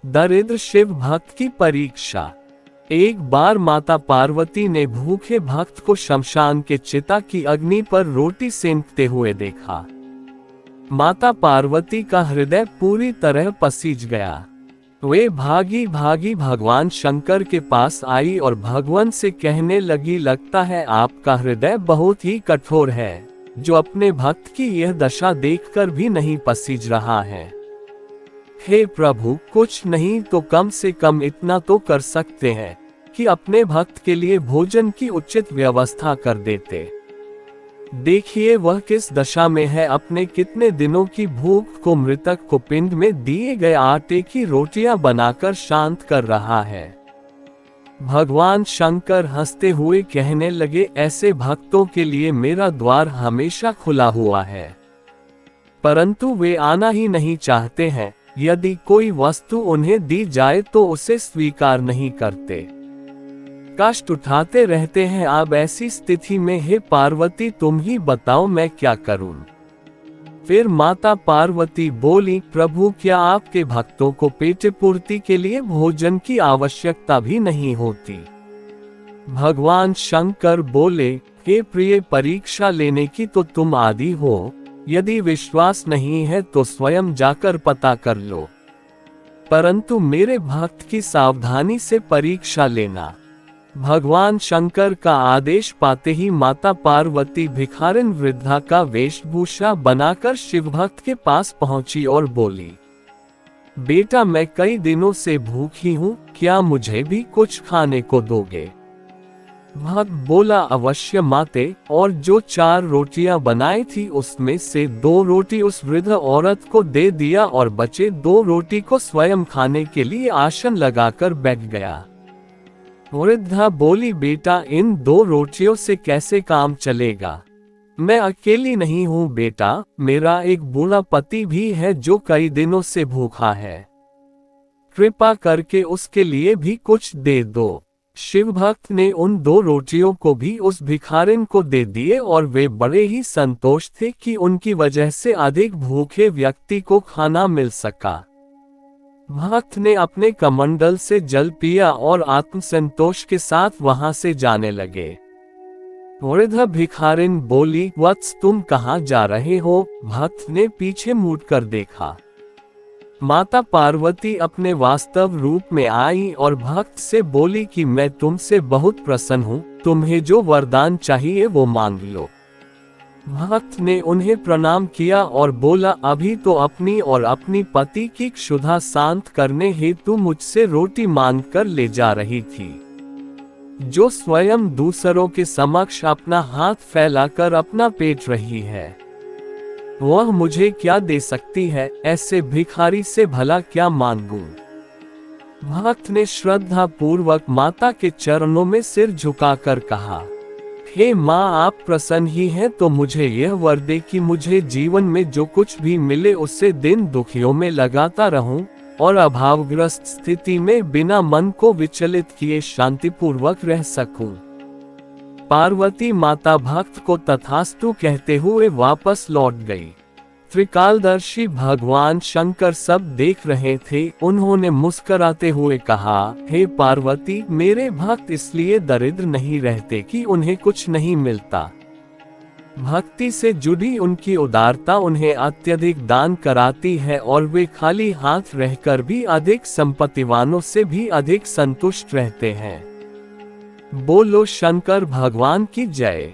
दरिद्र शिव भक्त की परीक्षा। एक बार माता पार्वती ने भूखे भक्त को शमशान के चिता की अग्नि पर रोटी सेंकते हुए देखा। माता पार्वती का हृदय पूरी तरह पसीज गया। वे भागी भागी भगवान शंकर के पास आई और भगवान से कहने लगी, लगता है आपका हृदय बहुत ही कठोर है, जो अपने भक्त की यह दशा देखकर भी नहीं पसीज रहा है। हे प्रभु, कुछ नहीं तो कम से कम इतना तो कर सकते हैं कि अपने भक्त के लिए भोजन की उचित व्यवस्था कर देते। देखिए वह किस दशा में है, अपने कितने दिनों की भूख को मृतक को पिंड में दिए गए आटे की रोटियां बनाकर शांत कर रहा है। भगवान शंकर हंसते हुए कहने लगे, ऐसे भक्तों के लिए मेरा द्वार हमेशा खुला हुआ है, परंतु वे आना ही नहीं चाहते हैं। यदि कोई वस्तु उन्हें दी जाए तो उसे स्वीकार नहीं करते, कष्ट उठाते रहते हैं। अब ऐसी स्थिति में हे पार्वती, तुम ही बताओ मैं क्या करूं? फिर माता पार्वती बोली, प्रभु क्या आपके भक्तों को पेट पूर्ति के लिए भोजन की आवश्यकता भी नहीं होती? भगवान शंकर बोले, हे प्रिय, परीक्षा लेने की तो तुम आदी हो, यदि विश्वास नहीं है तो स्वयं जाकर पता कर लो, परंतु मेरे भक्त की सावधानी से परीक्षा लेना। भगवान शंकर का आदेश पाते ही माता पार्वती भिखारिन वृद्धा का वेशभूषा बनाकर शिव भक्त के पास पहुंची और बोली, बेटा मैं कई दिनों से भूखी हूँ, क्या मुझे भी कुछ खाने को दोगे? भक्त बोला, अवश्य माते, और जो 4 रोटियां बनाई थी उसमें से 2 रोटी उस वृद्ध औरत को दे दिया और बचे 2 रोटी को स्वयं खाने के लिए आसन लगाकर बैठ गया। वृद्धा बोली, बेटा इन 2 रोटियों से कैसे काम चलेगा? मैं अकेली नहीं हूँ बेटा, मेरा एक बूढ़ा पति भी है जो कई दिनों से भूखा है, कृपा करके उसके लिए भी कुछ दे दो। शिव भक्त ने उन 2 रोटियों को भी उस भिखारिन को दे दिए और वे बड़े ही संतोष थे कि उनकी वजह से अधिक भूखे व्यक्ति को खाना मिल सका। भक्त ने अपने कमंडल से जल पिया और आत्मसंतोष के साथ वहां से जाने लगे। वृद्ध भिखारिन बोली, वत्स तुम कहाँ जा रहे हो? भक्त ने पीछे मुड़कर देखा। माता पार्वती अपने वास्तव रूप में आई और भक्त से बोली कि मैं तुमसे बहुत प्रसन्न हूँ, तुम्हें जो वरदान चाहिए वो मांग लो। भक्त ने उन्हें प्रणाम किया और बोला, अभी तो अपनी और अपनी पति की क्षुधा शांत करने हेतु मुझसे रोटी मांग कर ले जा रही थी, जो स्वयं दूसरों के समक्ष अपना हाथ फैलाकर अपना पेट रही है, वह मुझे क्या दे सकती है? ऐसे भिखारी से भला क्या मांगूं? भक्त ने श्रद्धा पूर्वक माता के चरणों में सिर झुकाकर कहा, हे माँ, आप प्रसन्न ही हैं तो मुझे यह वर दे कि मुझे जीवन में जो कुछ भी मिले उससे दिन दुखियों में लगाता रहूं और अभावग्रस्त स्थिति में बिना मन को विचलित किए शांतिपूर्वक रह सकूं। पार्वती माता भक्त को तथास्तु कहते हुए वापस लौट गई। त्रिकालदर्शी भगवान शंकर सब देख रहे थे। उन्होंने मुस्कुराते हुए कहा, हे पार्वती, मेरे भक्त इसलिए दरिद्र नहीं रहते कि उन्हें कुछ नहीं मिलता। भक्ति से जुड़ी उनकी उदारता उन्हें अत्यधिक दान कराती है और वे खाली हाथ रहकर भी अधिक संपत्तिवानों से भी अधिक संतुष्ट रहते हैं। बोलो शंकर भगवान की जय।